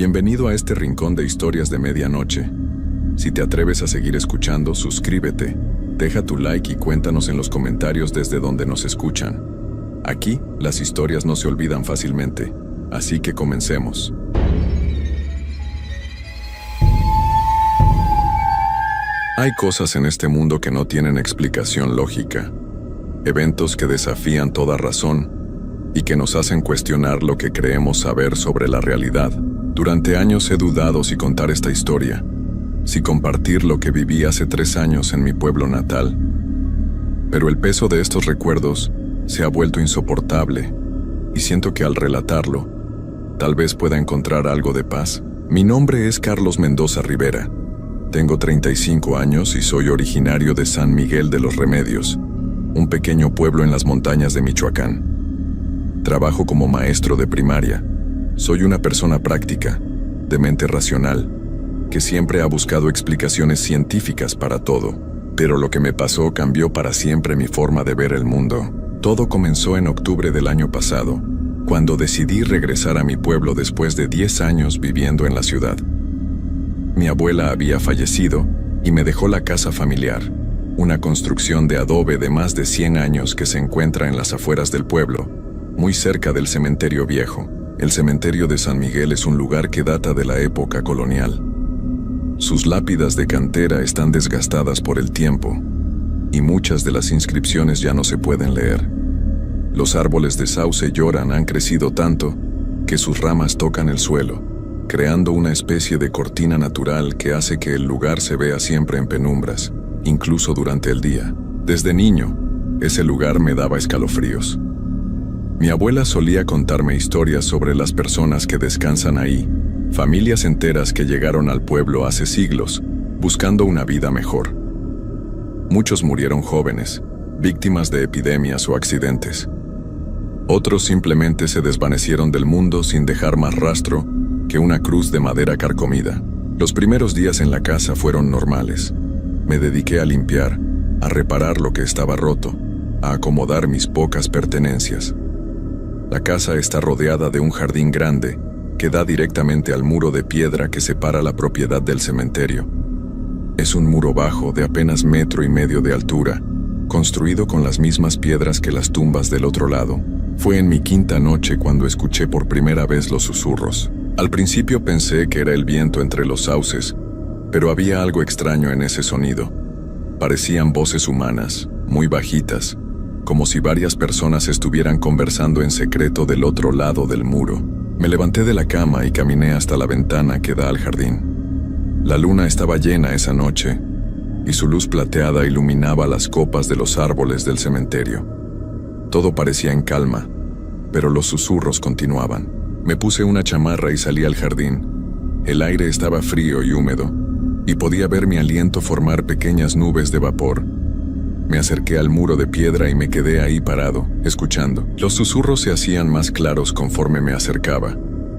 Bienvenido a este rincón de historias de medianoche. Si te atreves a seguir escuchando, suscríbete, deja tu like y cuéntanos en los comentarios desde donde nos escuchan. Aquí, las historias no se olvidan fácilmente, así que comencemos. Hay cosas en este mundo que no tienen explicación lógica, eventos que desafían toda razón y que nos hacen cuestionar lo que creemos saber sobre la realidad. Durante años he dudado si contar esta historia, si compartir lo que viví hace 3 años en mi pueblo natal. Pero el peso de estos recuerdos se ha vuelto insoportable y siento que al relatarlo, tal vez pueda encontrar algo de paz. Mi nombre es Carlos Mendoza Rivera. Tengo 35 años y soy originario de San Miguel de los Remedios, un pequeño pueblo en las montañas de Michoacán. Trabajo como maestro de primaria. Soy una persona práctica, de mente racional, que siempre ha buscado explicaciones científicas para todo. Pero lo que me pasó cambió para siempre mi forma de ver el mundo. Todo comenzó en octubre del año pasado, cuando decidí regresar a mi pueblo después de 10 años viviendo en la ciudad. Mi abuela había fallecido y me dejó la casa familiar, una construcción de adobe de más de 100 años que se encuentra en las afueras del pueblo, muy cerca del cementerio viejo. El cementerio de San Miguel es un lugar que data de la época colonial. Sus lápidas de cantera están desgastadas por el tiempo, y muchas de las inscripciones ya no se pueden leer. Los árboles de sauce lloran han crecido tanto que sus ramas tocan el suelo, creando una especie de cortina natural que hace que el lugar se vea siempre en penumbras, incluso durante el día. Desde niño, ese lugar me daba escalofríos. Mi abuela solía contarme historias sobre las personas que descansan ahí, familias enteras que llegaron al pueblo hace siglos, buscando una vida mejor. Muchos murieron jóvenes, víctimas de epidemias o accidentes. Otros simplemente se desvanecieron del mundo sin dejar más rastro que una cruz de madera carcomida. Los primeros días en la casa fueron normales. Me dediqué a limpiar, a reparar lo que estaba roto, a acomodar mis pocas pertenencias. La casa está rodeada de un jardín grande que da directamente al muro de piedra que separa la propiedad del cementerio. Es un muro bajo de apenas 1,5 metros de altura, construido con las mismas piedras que las tumbas del otro lado. Fue en mi 5ª noche cuando escuché por primera vez los susurros. Al principio pensé que era el viento entre los sauces, pero había algo extraño en ese sonido. Parecían voces humanas, muy bajitas, como si varias personas estuvieran conversando en secreto del otro lado del muro. Me levanté de la cama y caminé hasta la ventana que da al jardín. La luna estaba llena esa noche, y su luz plateada iluminaba las copas de los árboles del cementerio. Todo parecía en calma, pero los susurros continuaban. Me puse una chamarra y salí al jardín. El aire estaba frío y húmedo, y podía ver mi aliento formar pequeñas nubes de vapor. Me acerqué al muro de piedra y me quedé ahí parado, escuchando. Los susurros se hacían más claros conforme me acercaba,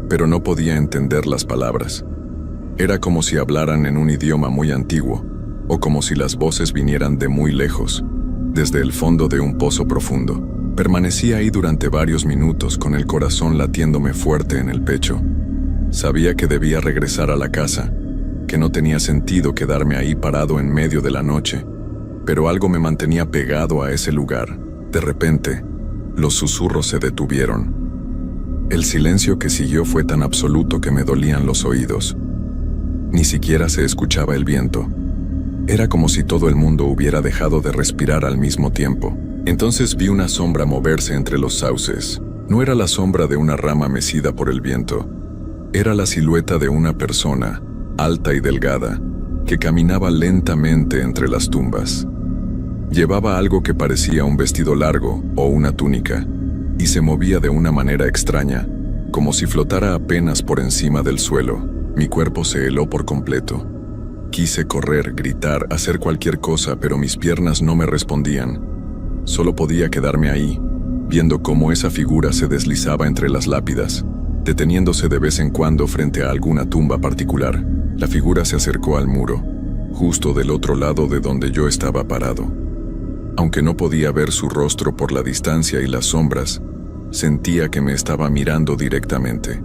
pero no podía entender las palabras. Era como si hablaran en un idioma muy antiguo, o como si las voces vinieran de muy lejos, desde el fondo de un pozo profundo. Permanecí ahí durante varios minutos con el corazón latiéndome fuerte en el pecho. Sabía que debía regresar a la casa, que no tenía sentido quedarme ahí parado en medio de la noche, pero algo me mantenía pegado a ese lugar. De repente, los susurros se detuvieron. El silencio que siguió fue tan absoluto que me dolían los oídos. Ni siquiera se escuchaba el viento. Era como si todo el mundo hubiera dejado de respirar al mismo tiempo. Entonces vi una sombra moverse entre los sauces. No era la sombra de una rama mecida por el viento. Era la silueta de una persona, alta y delgada, que caminaba lentamente entre las tumbas. Llevaba algo que parecía un vestido largo o una túnica, y se movía de una manera extraña, como si flotara apenas por encima del suelo. Mi cuerpo se heló por completo. Quise correr, gritar, hacer cualquier cosa, pero mis piernas no me respondían. Solo podía quedarme ahí, viendo cómo esa figura se deslizaba entre las lápidas, deteniéndose de vez en cuando frente a alguna tumba particular. La figura se acercó al muro, justo del otro lado de donde yo estaba parado. Aunque no podía ver su rostro por la distancia y las sombras, sentía que me estaba mirando directamente.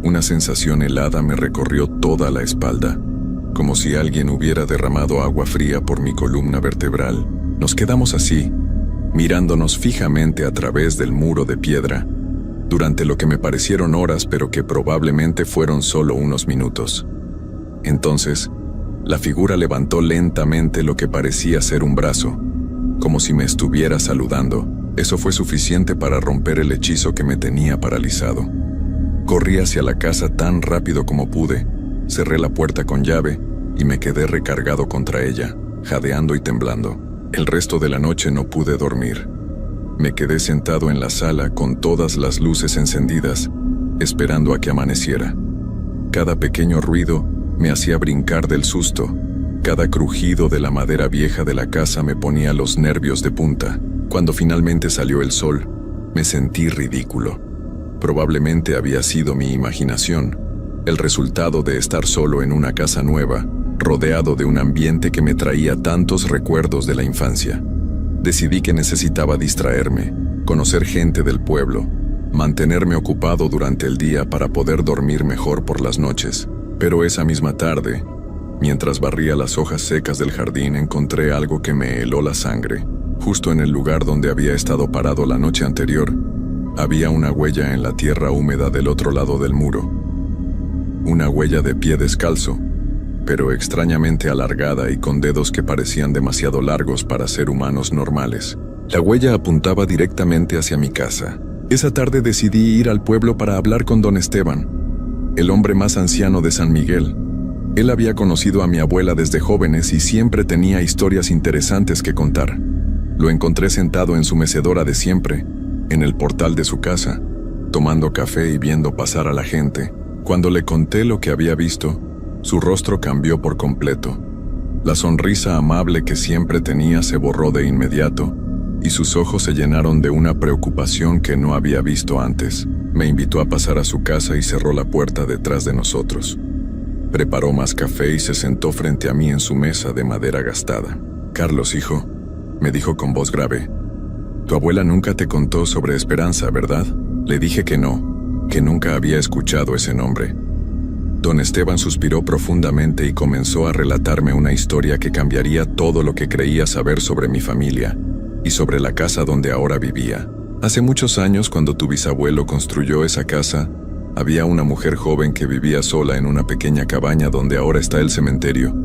Una sensación helada me recorrió toda la espalda, como si alguien hubiera derramado agua fría por mi columna vertebral. Nos quedamos así, mirándonos fijamente a través del muro de piedra, durante lo que me parecieron horas, pero que probablemente fueron solo unos minutos. Entonces, la figura levantó lentamente lo que parecía ser un brazo, como si me estuviera saludando. Eso fue suficiente para romper el hechizo que me tenía paralizado. Corrí hacia la casa tan rápido como pude, cerré la puerta con llave y me quedé recargado contra ella, jadeando y temblando. El resto de la noche no pude dormir. Me quedé sentado en la sala con todas las luces encendidas, esperando a que amaneciera. Cada pequeño ruido me hacía brincar del susto. Cada crujido de la madera vieja de la casa me ponía los nervios de punta. Cuando finalmente salió el sol, me sentí ridículo. Probablemente había sido mi imaginación, el resultado de estar solo en una casa nueva, rodeado de un ambiente que me traía tantos recuerdos de la infancia. Decidí que necesitaba distraerme, conocer gente del pueblo, mantenerme ocupado durante el día para poder dormir mejor por las noches. Pero esa misma tarde, mientras barría las hojas secas del jardín, encontré algo que me heló la sangre. Justo en el lugar donde había estado parado la noche anterior, había una huella en la tierra húmeda del otro lado del muro. Una huella de pie descalzo, pero extrañamente alargada y con dedos que parecían demasiado largos para ser humanos normales. La huella apuntaba directamente hacia mi casa. Esa tarde decidí ir al pueblo para hablar con don Esteban, el hombre más anciano de San Miguel. Él había conocido a mi abuela desde jóvenes y siempre tenía historias interesantes que contar. Lo encontré sentado en su mecedora de siempre, en el portal de su casa, tomando café y viendo pasar a la gente. Cuando le conté lo que había visto, su rostro cambió por completo. La sonrisa amable que siempre tenía se borró de inmediato, y sus ojos se llenaron de una preocupación que no había visto antes. Me invitó a pasar a su casa y cerró la puerta detrás de nosotros. Preparó más café y se sentó frente a mí en su mesa de madera gastada. «Carlos, hijo», me dijo con voz grave, «tu abuela nunca te contó sobre Esperanza, ¿verdad?» Le dije que no, que nunca había escuchado ese nombre. Don Esteban suspiró profundamente y comenzó a relatarme una historia que cambiaría todo lo que creía saber sobre mi familia y sobre la casa donde ahora vivía. Hace muchos años, cuando tu bisabuelo construyó esa casa, había una mujer joven que vivía sola en una pequeña cabaña donde ahora está el cementerio.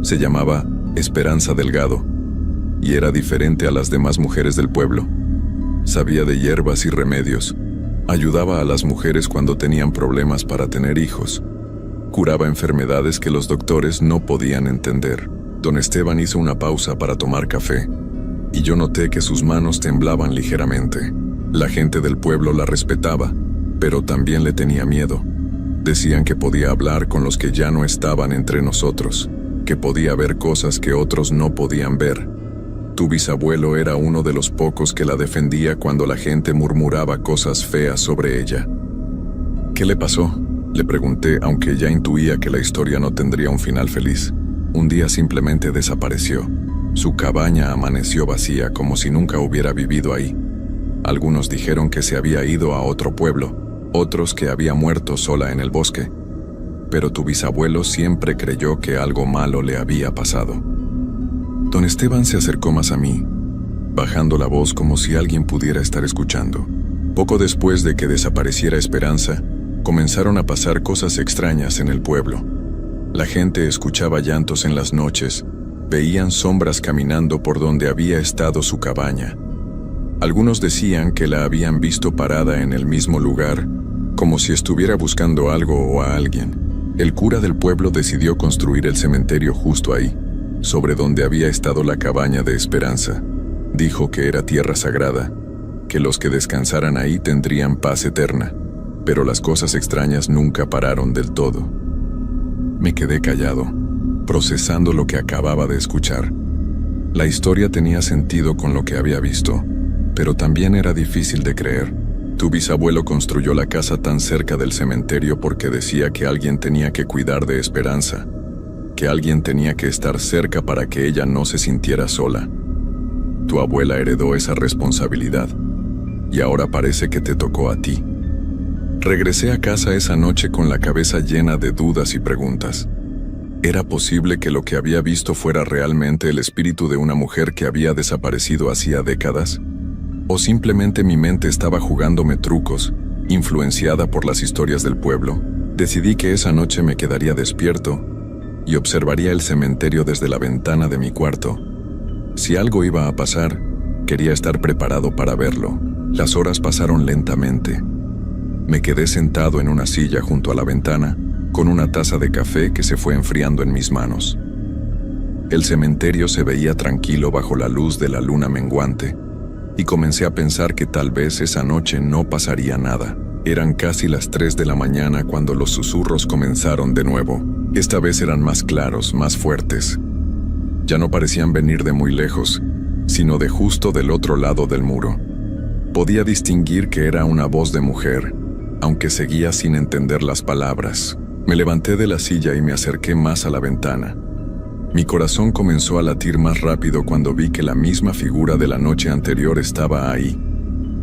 Se llamaba Esperanza Delgado, y era diferente a las demás mujeres del pueblo. Sabía de hierbas y remedios, ayudaba a las mujeres cuando tenían problemas para tener hijos, curaba enfermedades que los doctores no podían entender. Don Esteban hizo una pausa para tomar café, y yo noté que sus manos temblaban ligeramente. La gente del pueblo la respetaba, pero también le tenía miedo. Decían que podía hablar con los que ya no estaban entre nosotros, que podía ver cosas que otros no podían ver. Tu bisabuelo era uno de los pocos que la defendía cuando la gente murmuraba cosas feas sobre ella. «¿Qué le pasó?», le pregunté, aunque ya intuía que la historia no tendría un final feliz. Un día simplemente desapareció. Su cabaña amaneció vacía, como si nunca hubiera vivido ahí. Algunos dijeron que se había ido a otro pueblo, otros que había muerto sola en el bosque. Pero tu bisabuelo siempre creyó que algo malo le había pasado. Don Esteban se acercó más a mí, bajando la voz como si alguien pudiera estar escuchando. Poco después de que desapareciera Esperanza, comenzaron a pasar cosas extrañas en el pueblo. La gente escuchaba llantos en las noches, veían sombras caminando por donde había estado su cabaña. Algunos decían que la habían visto parada en el mismo lugar, como si estuviera buscando algo o a alguien. El cura del pueblo decidió construir el cementerio justo ahí, sobre donde había estado la cabaña de Esperanza. Dijo que era tierra sagrada, que los que descansaran ahí tendrían paz eterna, pero las cosas extrañas nunca pararon del todo. Me quedé callado, procesando lo que acababa de escuchar. La historia tenía sentido con lo que había visto, pero también era difícil de creer. Tu bisabuelo construyó la casa tan cerca del cementerio porque decía que alguien tenía que cuidar de Esperanza, que alguien tenía que estar cerca para que ella no se sintiera sola. Tu abuela heredó esa responsabilidad, y ahora parece que te tocó a ti. Regresé a casa esa noche con la cabeza llena de dudas y preguntas. ¿Era posible que lo que había visto fuera realmente el espíritu de una mujer que había desaparecido hacía décadas? ¿O simplemente mi mente estaba jugándome trucos, influenciada por las historias del pueblo? Decidí que esa noche me quedaría despierto y observaría el cementerio desde la ventana de mi cuarto. Si algo iba a pasar, quería estar preparado para verlo. Las horas pasaron lentamente. Me quedé sentado en una silla junto a la ventana, con una taza de café que se fue enfriando en mis manos. El cementerio se veía tranquilo bajo la luz de la luna menguante, y comencé a pensar que tal vez esa noche no pasaría nada. Eran casi las 3 de la mañana cuando los susurros comenzaron de nuevo. Esta vez eran más claros, más fuertes. Ya no parecían venir de muy lejos, sino de justo del otro lado del muro. Podía distinguir que era una voz de mujer, aunque seguía sin entender las palabras. Me levanté de la silla y me acerqué más a la ventana. Mi corazón comenzó a latir más rápido cuando vi que la misma figura de la noche anterior estaba ahí,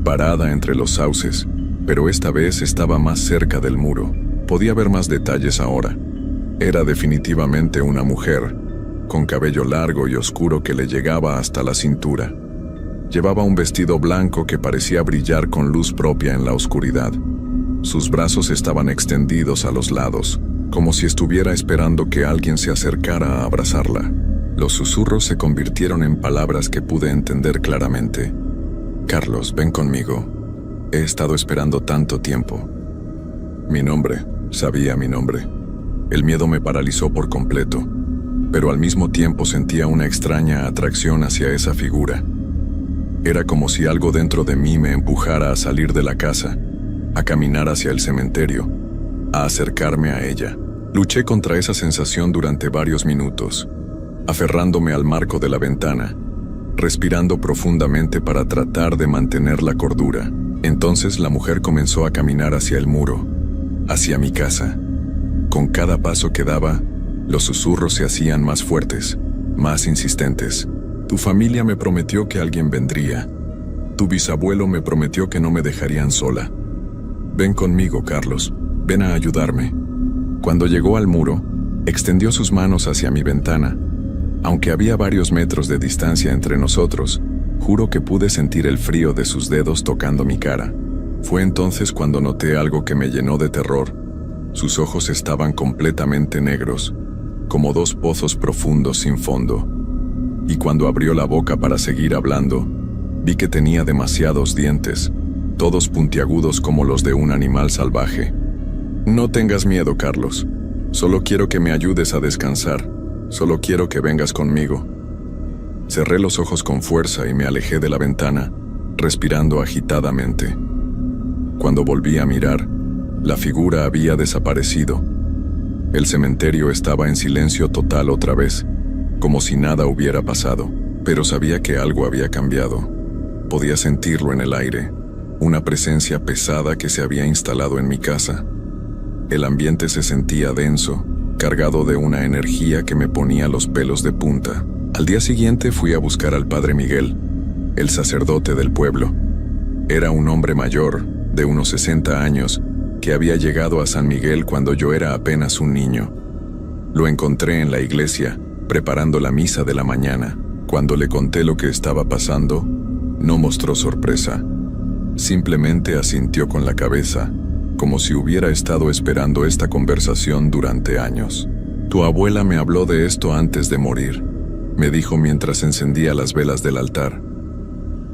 parada entre los sauces, pero esta vez estaba más cerca del muro. Podía ver más detalles ahora. Era definitivamente una mujer, con cabello largo y oscuro que le llegaba hasta la cintura. Llevaba un vestido blanco que parecía brillar con luz propia en la oscuridad. Sus brazos estaban extendidos a los lados, como si estuviera esperando que alguien se acercara a abrazarla. Los susurros se convirtieron en palabras que pude entender claramente. «Carlos, ven conmigo. He estado esperando tanto tiempo». Mi nombre, sabía mi nombre. El miedo me paralizó por completo, pero al mismo tiempo sentía una extraña atracción hacia esa figura. Era como si algo dentro de mí me empujara a salir de la casa, a caminar hacia el cementerio, a acercarme a ella. Luché contra esa sensación durante varios minutos, aferrándome al marco de la ventana, respirando profundamente para tratar de mantener la cordura. Entonces la mujer comenzó a caminar hacia el muro, hacia mi casa. Con cada paso que daba, los susurros se hacían más fuertes, más insistentes. Tu familia me prometió que alguien vendría. Tu bisabuelo me prometió que no me dejarían sola. Ven conmigo, Carlos. Ven a ayudarme. Cuando llegó al muro, extendió sus manos hacia mi ventana. Aunque había varios metros de distancia entre nosotros, juro que pude sentir el frío de sus dedos tocando mi cara. Fue entonces cuando noté algo que me llenó de terror. Sus ojos estaban completamente negros, como dos pozos profundos sin fondo. Y cuando abrió la boca para seguir hablando, vi que tenía demasiados dientes, todos puntiagudos como los de un animal salvaje. No tengas miedo, Carlos. Solo quiero que me ayudes a descansar. Solo quiero que vengas conmigo. Cerré los ojos con fuerza y me alejé de la ventana, respirando agitadamente. Cuando volví a mirar, la figura había desaparecido. El cementerio estaba en silencio total otra vez, como si nada hubiera pasado, pero sabía que algo había cambiado. Podía sentirlo en el aire, una presencia pesada que se había instalado en mi casa. El ambiente se sentía denso, cargado de una energía que me ponía los pelos de punta. Al día siguiente fui a buscar al padre Miguel, el sacerdote del pueblo. Era un hombre mayor, de unos 60 años, que había llegado a San Miguel cuando yo era apenas un niño. Lo encontré en la iglesia, preparando la misa de la mañana. Cuando le conté lo que estaba pasando, no mostró sorpresa. Simplemente asintió con la cabeza, como si hubiera estado esperando esta conversación durante años. Tu abuela me habló de esto antes de morir, me dijo mientras encendía las velas del altar.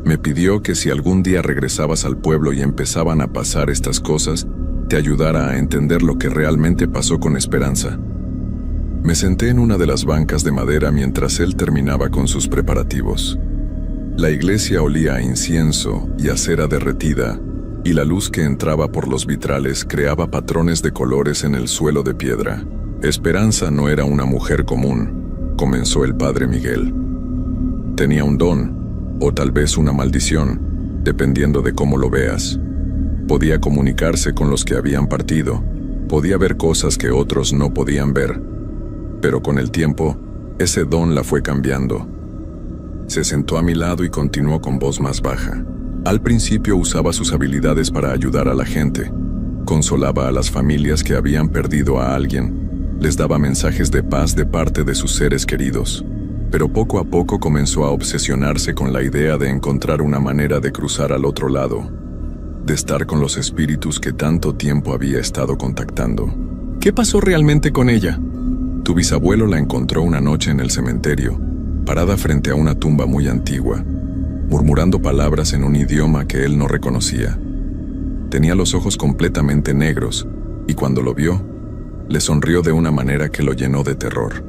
Me pidió que si algún día regresabas al pueblo y empezaban a pasar estas cosas, te ayudara a entender lo que realmente pasó con Esperanza. Me senté en una de las bancas de madera mientras él terminaba con sus preparativos. La iglesia olía a incienso y a cera derretida, y la luz que entraba por los vitrales creaba patrones de colores en el suelo de piedra. Esperanza no era una mujer común, comenzó el padre Miguel. Tenía un don, o tal vez una maldición, dependiendo de cómo lo veas. Podía comunicarse con los que habían partido, podía ver cosas que otros no podían ver, pero con el tiempo, ese don la fue cambiando. Se sentó a mi lado y continuó con voz más baja. Al principio usaba sus habilidades para ayudar a la gente, Consolaba a las familias que habían perdido a alguien, les daba mensajes de paz de parte de sus seres queridos, pero poco a poco comenzó a obsesionarse con la idea de encontrar una manera de cruzar al otro lado, de estar con los espíritus que tanto tiempo había estado contactando. ¿Qué pasó realmente con ella? Tu bisabuelo la encontró una noche en el cementerio, parada frente a una tumba muy antigua, murmurando palabras en un idioma que él no reconocía. Tenía los ojos completamente negros, y cuando lo vio, le sonrió de una manera que lo llenó de terror.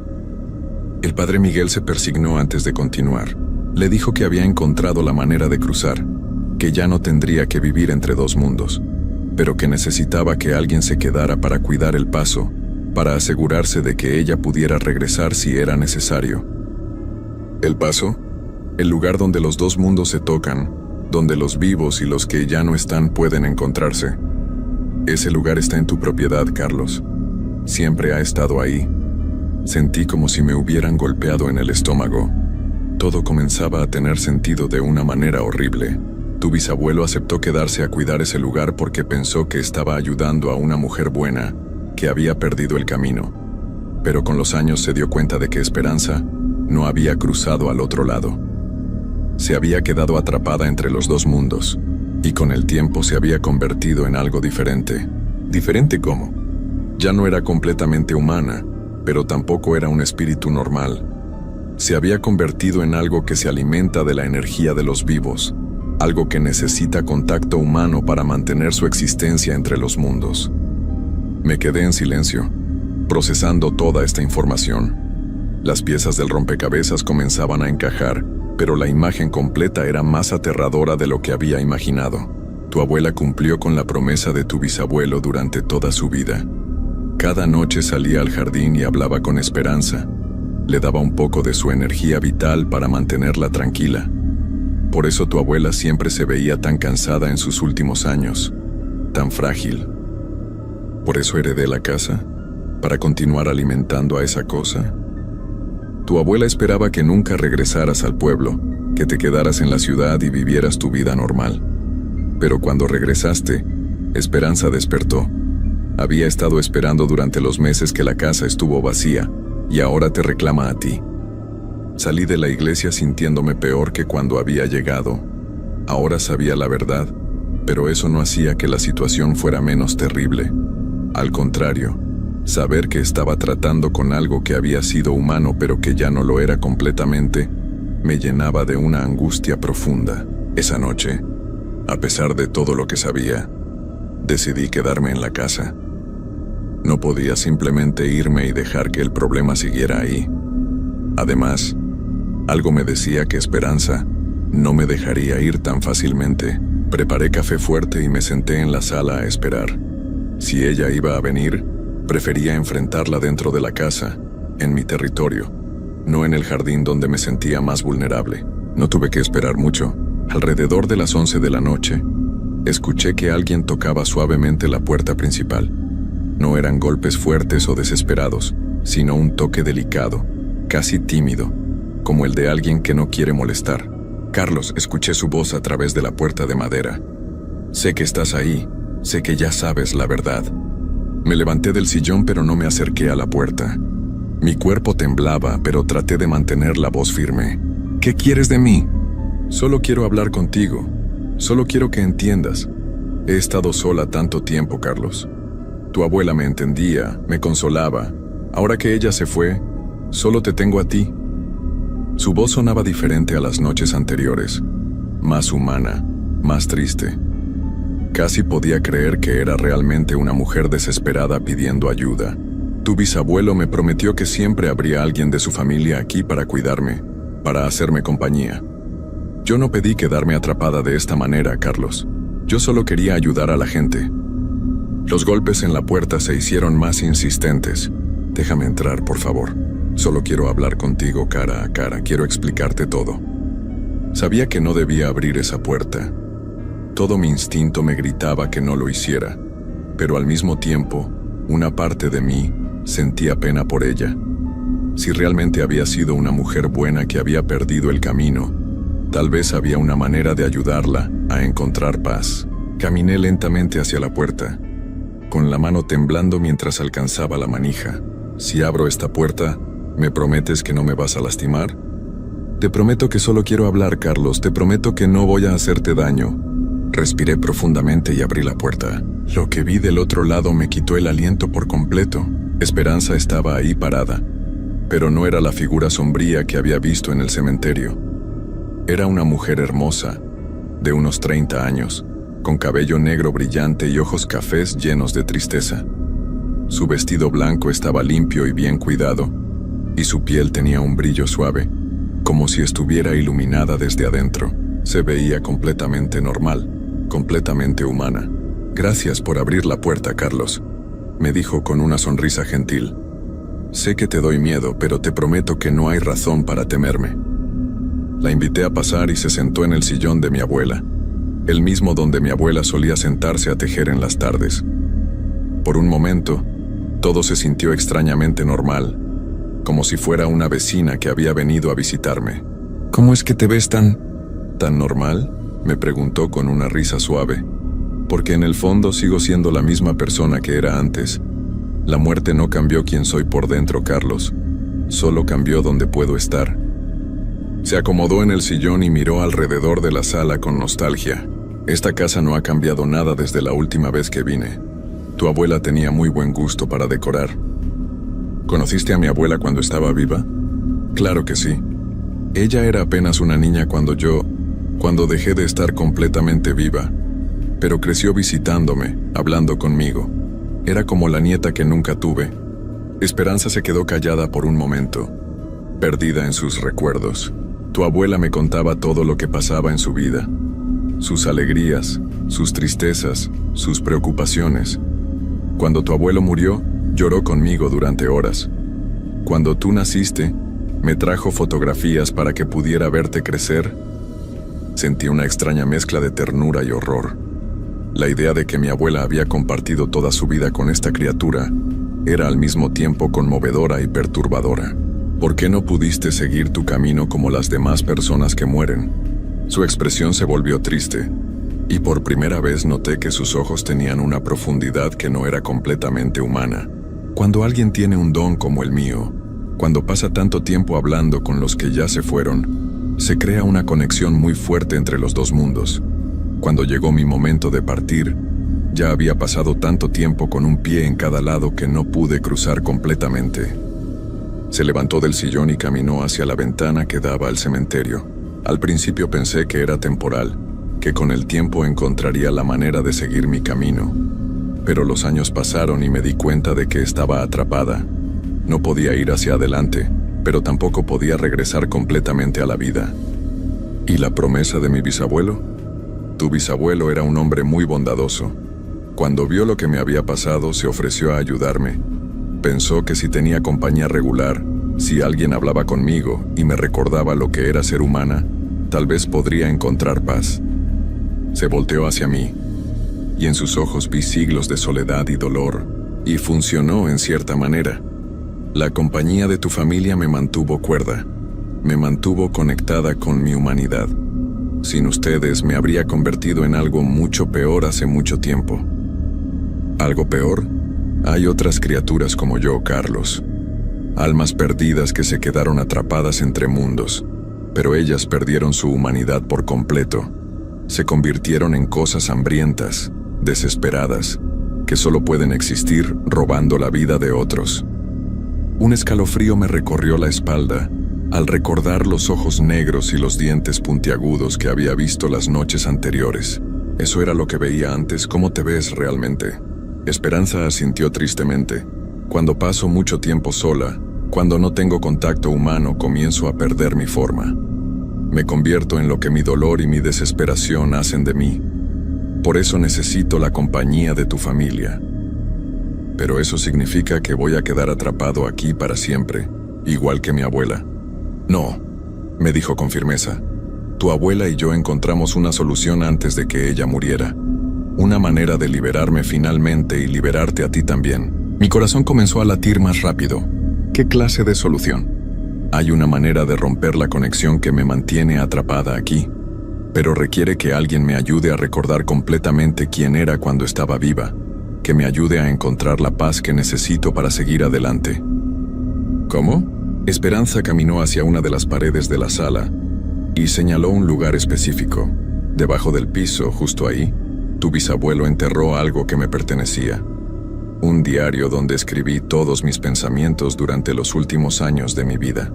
El padre Miguel se persignó antes de continuar. Le dijo que había encontrado la manera de cruzar, que ya no tendría que vivir entre dos mundos, pero que necesitaba que alguien se quedara para cuidar el paso, para asegurarse de que ella pudiera regresar si era necesario. ¿El paso? El lugar donde los dos mundos se tocan, donde los vivos y los que ya no están pueden encontrarse. Ese lugar está en tu propiedad, Carlos. Siempre ha estado ahí. Sentí como si me hubieran golpeado en el estómago. Todo comenzaba a tener sentido de una manera horrible. Tu bisabuelo aceptó quedarse a cuidar ese lugar porque pensó que estaba ayudando a una mujer buena que había perdido el camino. Pero con los años se dio cuenta de que Esperanza no había cruzado al otro lado. Se había quedado atrapada entre los dos mundos, y con el tiempo se había convertido en algo diferente. ¿Diferente cómo? Ya no era completamente humana, pero tampoco era un espíritu normal. Se había convertido en algo que se alimenta de la energía de los vivos, algo que necesita contacto humano para mantener su existencia entre los mundos. Me quedé en silencio, procesando toda esta información. Las piezas del rompecabezas comenzaban a encajar, pero la imagen completa era más aterradora de lo que había imaginado. Tu abuela cumplió con la promesa de tu bisabuelo durante toda su vida. Cada noche salía al jardín y hablaba con Esperanza. Le daba un poco de su energía vital para mantenerla tranquila. Por eso tu abuela siempre se veía tan cansada en sus últimos años, tan frágil. Por eso heredé la casa, para continuar alimentando a esa cosa. Tu abuela esperaba que nunca regresaras al pueblo, que te quedaras en la ciudad y vivieras tu vida normal. Pero cuando regresaste, Esperanza despertó. Había estado esperando durante los meses que la casa estuvo vacía, y ahora te reclama a ti. Salí de la iglesia sintiéndome peor que cuando había llegado. Ahora sabía la verdad, pero eso no hacía que la situación fuera menos terrible. Al contrario, saber que estaba tratando con algo que había sido humano pero que ya no lo era completamente, me llenaba de una angustia profunda. Esa noche, a pesar de todo lo que sabía, decidí quedarme en la casa. No podía simplemente irme y dejar que el problema siguiera ahí. Además, algo me decía que Esperanza no me dejaría ir tan fácilmente. Preparé café fuerte y me senté en la sala a esperar. Si ella iba a venir, prefería enfrentarla dentro de la casa, en mi territorio, no en el jardín donde me sentía más vulnerable. No tuve que esperar mucho. Alrededor de las 11 de la noche, escuché que alguien tocaba suavemente la puerta principal. No eran golpes fuertes o desesperados, sino un toque delicado, casi tímido, como el de alguien que no quiere molestar. Carlos, escuché su voz a través de la puerta de madera. Sé que estás ahí, sé que ya sabes la verdad. Me levanté del sillón pero no me acerqué a la puerta. Mi cuerpo temblaba, pero traté de mantener la voz firme. ¿Qué quieres de mí? Solo quiero hablar contigo. Solo quiero que entiendas. He estado sola tanto tiempo, Carlos. Tu abuela me entendía, me consolaba. Ahora que ella se fue, solo te tengo a ti. Su voz sonaba diferente a las noches anteriores, más humana, más triste. Casi podía creer que era realmente una mujer desesperada pidiendo ayuda. Tu bisabuelo me prometió que siempre habría alguien de su familia aquí para cuidarme, para hacerme compañía. Yo no pedí quedarme atrapada de esta manera, Carlos. Yo solo quería ayudar a la gente. Los golpes en la puerta se hicieron más insistentes. Déjame entrar, por favor. Solo quiero hablar contigo cara a cara. Quiero explicarte todo. Sabía que no debía abrir esa puerta. Todo mi instinto me gritaba que no lo hiciera, pero al mismo tiempo, una parte de mí sentía pena por ella. Si realmente había sido una mujer buena que había perdido el camino, tal vez había una manera de ayudarla a encontrar paz. Caminé lentamente hacia la puerta. con la mano temblando mientras alcanzaba la manija. «Si abro esta puerta, ¿me prometes que no me vas a lastimar?» «Te prometo que solo quiero hablar, Carlos. Te prometo que no voy a hacerte daño». Respiré profundamente y abrí la puerta. Lo que vi del otro lado me quitó el aliento por completo. Esperanza estaba ahí parada, pero no era la figura sombría que había visto en el cementerio. Era una mujer hermosa, de unos 30 años, con cabello negro brillante y ojos cafés llenos de tristeza. Su vestido blanco estaba limpio y bien cuidado, y su piel tenía un brillo suave, como si estuviera iluminada desde adentro. Se veía completamente normal, completamente humana. «Gracias por abrir la puerta, Carlos», me dijo con una sonrisa gentil. «Sé que te doy miedo, pero te prometo que no hay razón para temerme». La invité a pasar y se sentó en el sillón de mi abuela, el mismo donde mi abuela solía sentarse a tejer en las tardes. Por un momento, todo se sintió extrañamente normal, como si fuera una vecina que había venido a visitarme. «¿Cómo es que te ves tan normal?», me preguntó con una risa suave. «Porque en el fondo sigo siendo la misma persona que era antes. La muerte no cambió quién soy por dentro, Carlos. Solo cambió dónde puedo estar». Se acomodó en el sillón y miró alrededor de la sala con nostalgia. «Esta casa no ha cambiado nada desde la última vez que vine. Tu abuela tenía muy buen gusto para decorar». «¿Conociste a mi abuela cuando estaba viva?» «Claro que sí. Ella era apenas una niña cuando dejé de estar completamente viva. Pero creció visitándome, hablando conmigo. Era como la nieta que nunca tuve». Esperanza se quedó callada por un momento, perdida en sus recuerdos. «Tu abuela me contaba todo lo que pasaba en su vida. Sus alegrías, sus tristezas, sus preocupaciones. Cuando tu abuelo murió, lloró conmigo durante horas. Cuando tú naciste, me trajo fotografías para que pudiera verte crecer». Sentí una extraña mezcla de ternura y horror. La idea de que mi abuela había compartido toda su vida con esta criatura era al mismo tiempo conmovedora y perturbadora. «¿Por qué no pudiste seguir tu camino como las demás personas que mueren?». Su expresión se volvió triste, y por primera vez noté que sus ojos tenían una profundidad que no era completamente humana. Cuando alguien tiene un don como el mío, cuando pasa tanto tiempo hablando con los que ya se fueron, se crea una conexión muy fuerte entre los dos mundos. Cuando llegó mi momento de partir, ya había pasado tanto tiempo con un pie en cada lado que no pude cruzar completamente. Se levantó del sillón y caminó hacia la ventana que daba al cementerio. Al principio pensé que era temporal, que con el tiempo encontraría la manera de seguir mi camino. Pero los años pasaron y me di cuenta de que estaba atrapada. No podía ir hacia adelante, pero tampoco podía regresar completamente a la vida. ¿Y la promesa de mi bisabuelo? Tu bisabuelo era un hombre muy bondadoso. Cuando vio lo que me había pasado, se ofreció a ayudarme. Pensó que si tenía compañía regular, si alguien hablaba conmigo y me recordaba lo que era ser humana, tal vez podría encontrar paz. Se volteó hacia mí, y en sus ojos vi siglos de soledad y dolor, y funcionó en cierta manera. La compañía de tu familia me mantuvo cuerda, me mantuvo conectada con mi humanidad. Sin ustedes me habría convertido en algo mucho peor hace mucho tiempo. ¿Algo peor? Hay otras criaturas como yo, Carlos. Almas perdidas que se quedaron atrapadas entre mundos, pero ellas perdieron su humanidad por completo. Se convirtieron en cosas hambrientas, desesperadas, que solo pueden existir robando la vida de otros. Un escalofrío me recorrió la espalda al recordar los ojos negros y los dientes puntiagudos que había visto las noches anteriores. Eso era lo que veía antes. ¿Cómo te ves realmente? Esperanza asintió tristemente. Cuando paso mucho tiempo sola, cuando no tengo contacto humano, comienzo a perder mi forma. Me convierto en lo que mi dolor y mi desesperación hacen de mí. Por eso necesito la compañía de tu familia. Pero eso significa que voy a quedar atrapado aquí para siempre, igual que mi abuela. No, me dijo con firmeza. Tu abuela y yo encontramos una solución antes de que ella muriera. Una manera de liberarme finalmente y liberarte a ti también. Mi corazón comenzó a latir más rápido. ¿Qué clase de solución? Hay una manera de romper la conexión que me mantiene atrapada aquí, pero requiere que alguien me ayude a recordar completamente quién era cuando estaba viva. que me ayude a encontrar la paz que necesito para seguir adelante. ¿Cómo? Esperanza caminó hacia una de las paredes de la sala y señaló un lugar específico. Debajo del piso, justo ahí, tu bisabuelo enterró algo que me pertenecía. Un diario donde escribí todos mis pensamientos durante los últimos años de mi vida.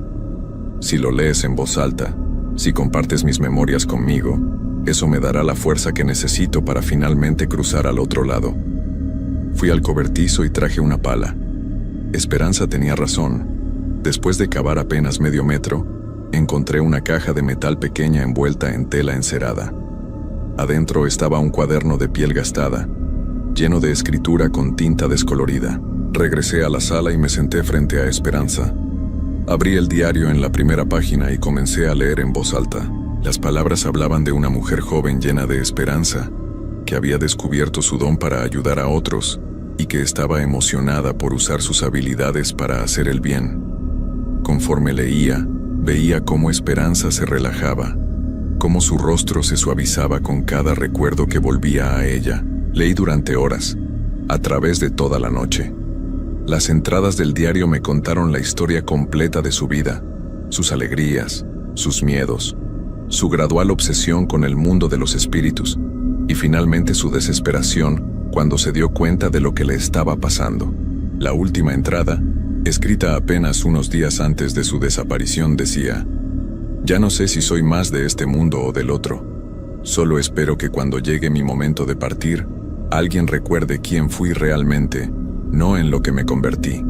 Si lo lees en voz alta, si compartes mis memorias conmigo, eso me dará la fuerza que necesito para finalmente cruzar al otro lado. Fui al cobertizo y traje una pala. Esperanza tenía razón. Después de cavar apenas medio metro, encontré una caja de metal pequeña envuelta en tela encerada. Adentro estaba un cuaderno de piel gastada, lleno de escritura con tinta descolorida. Regresé a la sala y me senté frente a Esperanza. Abrí el diario en la primera página y comencé a leer en voz alta. Las palabras hablaban de una mujer joven llena de esperanza, que había descubierto su don para ayudar a otros y que estaba emocionada por usar sus habilidades para hacer el bien. Conforme leía, veía cómo Esperanza se relajaba, cómo su rostro se suavizaba con cada recuerdo que volvía a ella. Leí durante horas, a través de toda la noche. Las entradas del diario me contaron la historia completa de su vida, sus alegrías, sus miedos, su gradual obsesión con el mundo de los espíritus y finalmente su desesperación cuando se dio cuenta de lo que le estaba pasando. La última entrada, escrita apenas unos días antes de su desaparición, decía: «Ya no sé si soy más de este mundo o del otro. Solo espero que cuando llegue mi momento de partir, alguien recuerde quién fui realmente, no en lo que me convertí».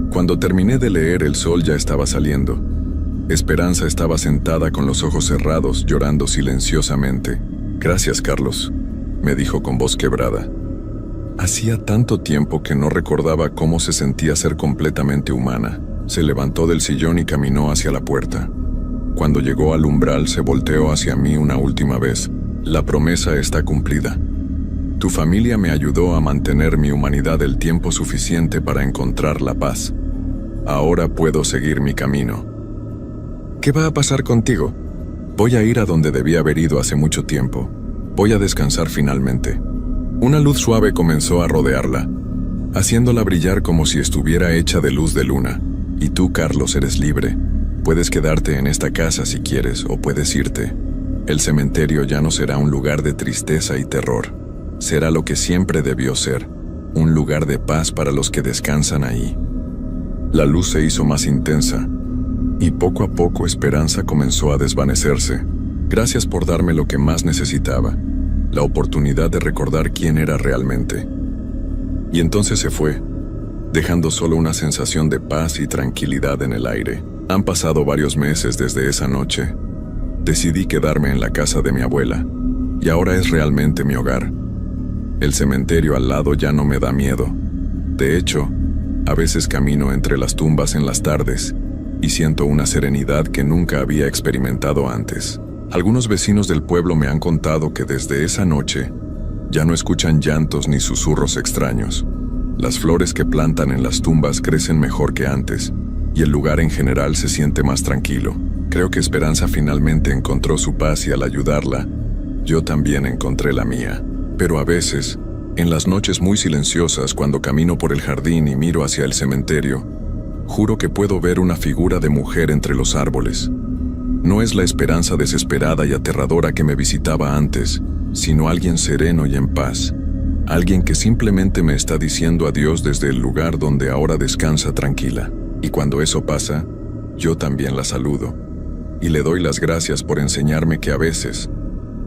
Cuando terminé de leer, el sol ya estaba saliendo. Esperanza estaba sentada con los ojos cerrados, llorando silenciosamente. «Gracias, Carlos», me dijo con voz quebrada. Hacía tanto tiempo que no recordaba cómo se sentía ser completamente humana. Se levantó del sillón y caminó hacia la puerta. Cuando llegó al umbral, se volteó hacia mí una última vez. «La promesa está cumplida. Tu familia me ayudó a mantener mi humanidad el tiempo suficiente para encontrar la paz. Ahora puedo seguir mi camino». «¿Qué va a pasar contigo?» «Voy a ir a donde debí haber ido hace mucho tiempo. Voy a descansar finalmente». Una luz suave comenzó a rodearla, haciéndola brillar como si estuviera hecha de luz de luna. «Y tú, Carlos, eres libre. Puedes quedarte en esta casa si quieres, o puedes irte. El cementerio ya no será un lugar de tristeza y terror. Será lo que siempre debió ser, un lugar de paz para los que descansan ahí». La luz se hizo más intensa, y poco a poco Esperanza comenzó a desvanecerse. «Gracias por darme lo que más necesitaba, la oportunidad de recordar quién era realmente». Y entonces se fue, dejando solo una sensación de paz y tranquilidad en el aire. Han pasado varios meses desde esa noche. Decidí quedarme en la casa de mi abuela, y ahora es realmente mi hogar. El cementerio al lado ya no me da miedo. De hecho, a veces camino entre las tumbas en las tardes y siento una serenidad que nunca había experimentado antes. Algunos vecinos del pueblo me han contado que desde esa noche ya no escuchan llantos ni susurros extraños. Las flores que plantan en las tumbas crecen mejor que antes, y el lugar en general se siente más tranquilo. Creo que Esperanza finalmente encontró su paz y al ayudarla, yo también encontré la mía. Pero a veces, en las noches muy silenciosas, cuando camino por el jardín y miro hacia el cementerio, juro que puedo ver una figura de mujer entre los árboles. No es la Esperanza desesperada y aterradora que me visitaba antes, sino alguien sereno y en paz. Alguien que simplemente me está diciendo adiós desde el lugar donde ahora descansa tranquila. Y cuando eso pasa, yo también la saludo. Y le doy las gracias por enseñarme que a veces,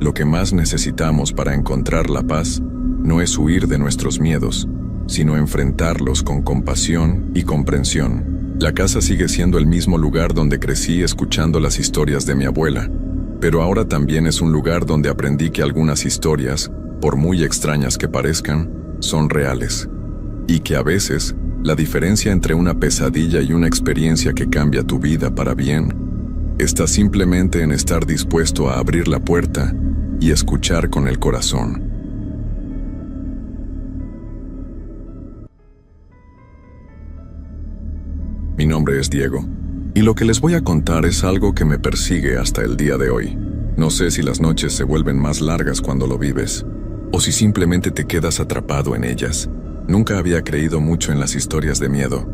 lo que más necesitamos para encontrar la paz no es huir de nuestros miedos, sino enfrentarlos con compasión y comprensión. La casa sigue siendo el mismo lugar donde crecí escuchando las historias de mi abuela, pero ahora también es un lugar donde aprendí que algunas historias, por muy extrañas que parezcan, son reales. Y que a veces, la diferencia entre una pesadilla y una experiencia que cambia tu vida para bien, está simplemente en estar dispuesto a abrir la puerta y escuchar con el corazón. Mi nombre es Diego, y lo que les voy a contar es algo que me persigue hasta el día de hoy. No sé si las noches se vuelven más largas cuando lo vives, o si simplemente te quedas atrapado en ellas. Nunca había creído mucho en las historias de miedo.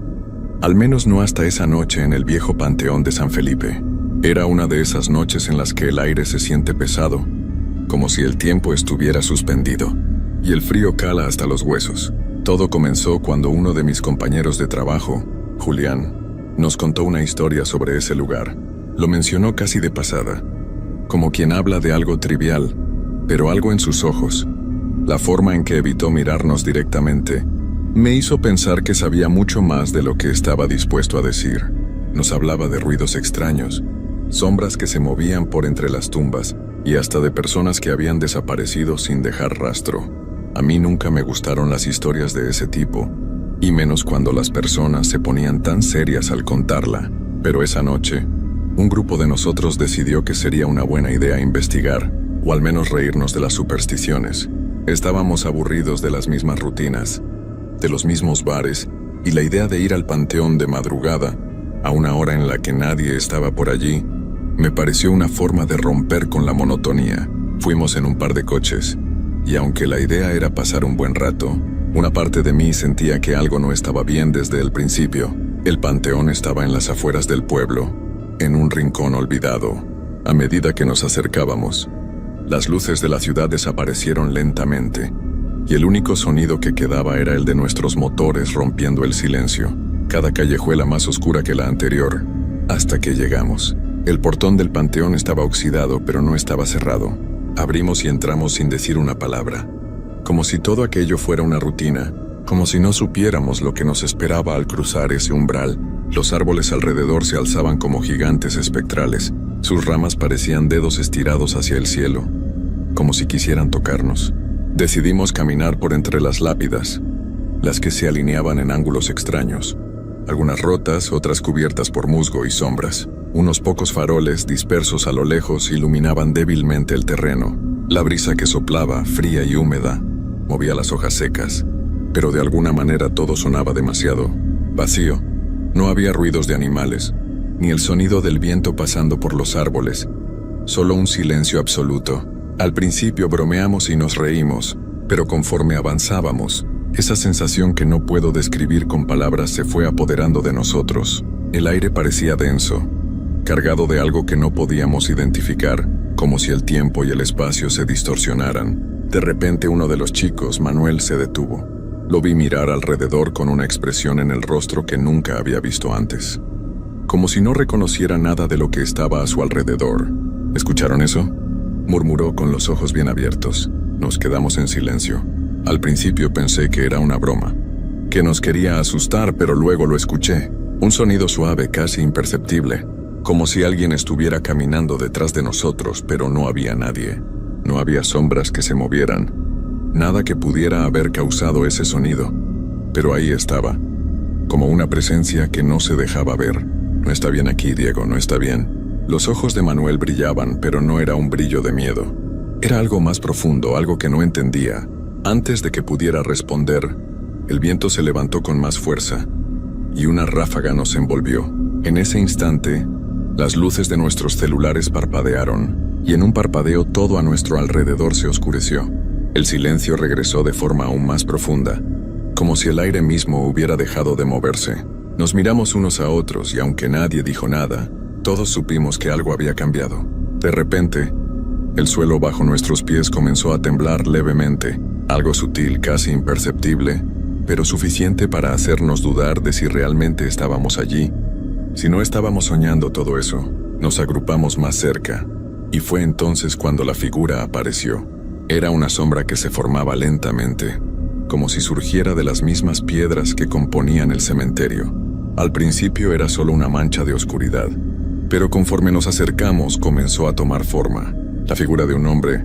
Al menos no hasta esa noche en el viejo Panteón de San Felipe. Era una de esas noches en las que el aire se siente pesado, como si el tiempo estuviera suspendido, y el frío cala hasta los huesos. Todo comenzó cuando uno de mis compañeros de trabajo, Julián, nos contó una historia sobre ese lugar. Lo mencionó casi de pasada, como quien habla de algo trivial, pero algo en sus ojos, la forma en que evitó mirarnos directamente, me hizo pensar que sabía mucho más de lo que estaba dispuesto a decir. Nos hablaba de ruidos extraños, sombras que se movían por entre las tumbas y hasta de personas que habían desaparecido sin dejar rastro. A mí nunca me gustaron las historias de ese tipo, y menos cuando las personas se ponían tan serias al contarla. Pero esa noche, un grupo de nosotros decidió que sería una buena idea investigar, o al menos reírnos de las supersticiones. Estábamos aburridos de las mismas rutinas, de los mismos bares, y la idea de ir al panteón de madrugada, a una hora en la que nadie estaba por allí, me pareció una forma de romper con la monotonía. Fuimos en un par de coches, y aunque la idea era pasar un buen rato, una parte de mí sentía que algo no estaba bien desde el principio. El panteón estaba en las afueras del pueblo, en un rincón olvidado. A medida que nos acercábamos, las luces de la ciudad desaparecieron lentamente, y el único sonido que quedaba era el de nuestros motores rompiendo el silencio. Cada callejuela más oscura que la anterior, hasta que llegamos. El portón del panteón estaba oxidado, pero no estaba cerrado. Abrimos y entramos sin decir una palabra, como si todo aquello fuera una rutina, como si no supiéramos lo que nos esperaba al cruzar ese umbral. Los árboles alrededor se alzaban como gigantes espectrales. Sus ramas parecían dedos estirados hacia el cielo, como si quisieran tocarnos. Decidimos caminar por entre las lápidas, las que se alineaban en ángulos extraños, algunas rotas, otras cubiertas por musgo y sombras. Unos pocos faroles dispersos a lo lejos iluminaban débilmente el terreno. La brisa que soplaba, fría y húmeda, movía las hojas secas, pero de alguna manera todo sonaba demasiado vacío. No había ruidos de animales, ni el sonido del viento pasando por los árboles, solo un silencio absoluto. Al principio bromeamos y nos reímos, pero conforme avanzábamos, esa sensación que no puedo describir con palabras se fue apoderando de nosotros. El aire parecía denso, cargado de algo que no podíamos identificar, como si el tiempo y el espacio se distorsionaran. De repente uno de los chicos, Manuel, se detuvo. Lo vi mirar alrededor con una expresión en el rostro que nunca había visto antes, como si no reconociera nada de lo que estaba a su alrededor. ¿Escucharon eso?, murmuró con los ojos bien abiertos. Nos quedamos en silencio. Al principio pensé que era una broma, que nos quería asustar, pero luego lo escuché. Un sonido suave, casi imperceptible, como si alguien estuviera caminando detrás de nosotros, pero no había nadie. No había sombras que se movieran, nada que pudiera haber causado ese sonido. Pero ahí estaba, como una presencia que no se dejaba ver. No está bien aquí, Diego, no está bien. Los ojos de Manuel brillaban, pero no era un brillo de miedo. Era algo más profundo, algo que no entendía. Antes de que pudiera responder, el viento se levantó con más fuerza, y una ráfaga nos envolvió. En ese instante, las luces de nuestros celulares parpadearon, y en un parpadeo todo a nuestro alrededor se oscureció. El silencio regresó de forma aún más profunda, como si el aire mismo hubiera dejado de moverse. Nos miramos unos a otros y aunque nadie dijo nada, todos supimos que algo había cambiado. De repente, el suelo bajo nuestros pies comenzó a temblar levemente, algo sutil, casi imperceptible, pero suficiente para hacernos dudar de si realmente estábamos allí. Si no estábamos soñando todo eso. Nos agrupamos más cerca, y fue entonces cuando la figura apareció. Era una sombra que se formaba lentamente, como si surgiera de las mismas piedras que componían el cementerio. Al principio era solo una mancha de oscuridad, pero conforme nos acercamos comenzó a tomar forma. La figura de un hombre,